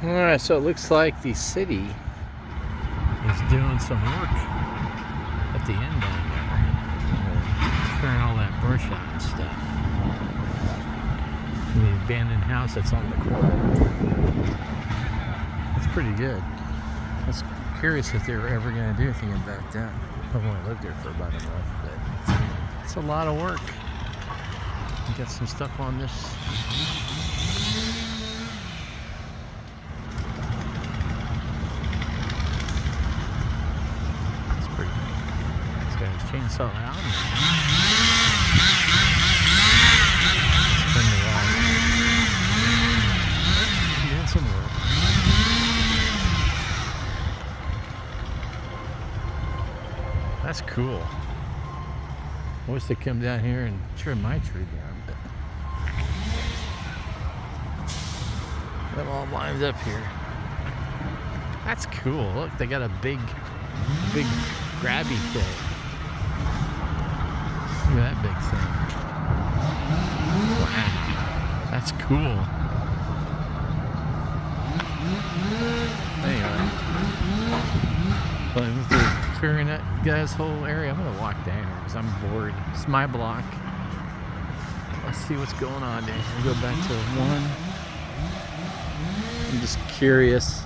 Alright, so it looks like the city is doing some work at the end down there. Clearing all that brush out and stuff. The abandoned house that's on the corner. That's pretty good. I was curious if they were ever going to do anything about that. I've only lived there for about a month, but it's a lot of work. Got some stuff on this. Chainsaw out. Spin the rod. Doing some work. That's cool. I wish they'd come down here and trim my tree down, but them all lined up here. That's cool. Look, they got a big grabby thing. Look at that big thing. Wow. That's cool. Anyway. But they're clearing that guy's whole area. I'm going to walk down here because I'm bored. It's my block. Let's see what's going on down here. Go back to one. I'm just curious.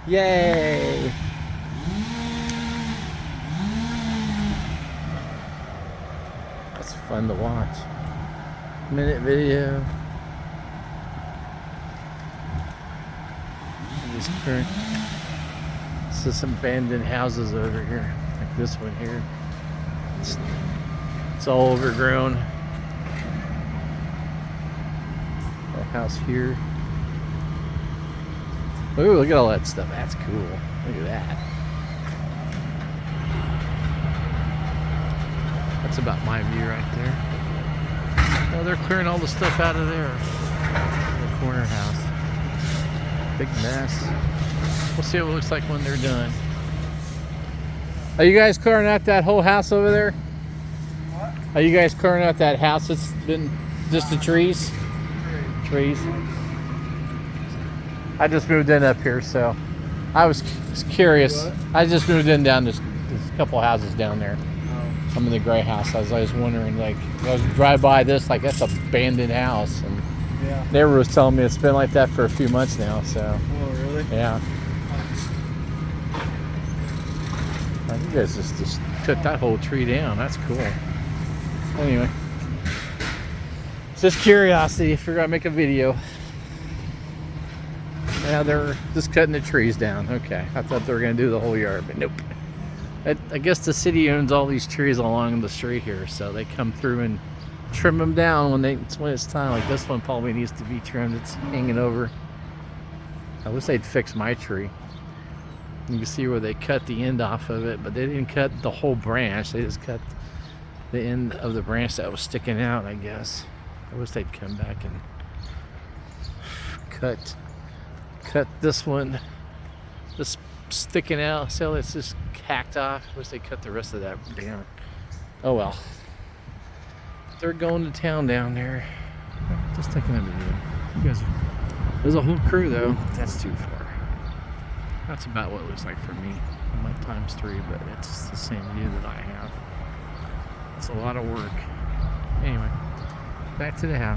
Yay! That's fun to watch. Minute video. This is some abandoned houses over here, like this one here. It's all overgrown. That house here. Ooh, look at all that stuff. That's cool. Look at that. That's about my view right there. Oh, they're clearing all the stuff out of there. The corner house. Big mess. We'll see what it looks like when they're done. Are you guys clearing out that whole house over there? What? Are you guys clearing out that house that's been just the trees? Trees. I just moved in up here, so I was curious. What? I just moved in down this couple houses down there. Oh. I'm in the gray house. I was wondering, like, I was drive by this, like that's an abandoned house, and Yeah. neighbor was telling me it's been like that for a few months now. So Oh, really? yeah. You guys just took that whole tree down. That's cool. Anyway, it's just curiosity. Figured I'd make a video. Now they're just cutting the trees down. Okay, I thought they were gonna do the whole yard, but nope. I guess the city owns all these trees along the street here, so they come through and trim them down when it's time. Like this one probably needs to be trimmed. It's hanging over. I wish they'd fix my tree. You can see where they cut the end off of it, but they didn't cut the whole branch. They just cut the end of the branch that was sticking out, I guess. I wish they'd come back and cut this one just sticking out. So it's just hacked off. I wish they cut the rest of that down. Oh well. They're going to town down there. Just taking a video. You guys, there's a whole crew though. That's too far. That's about what it looks like for me. I'm at ×3, but it's the same view that I have. It's a lot of work. Anyway, back to the house.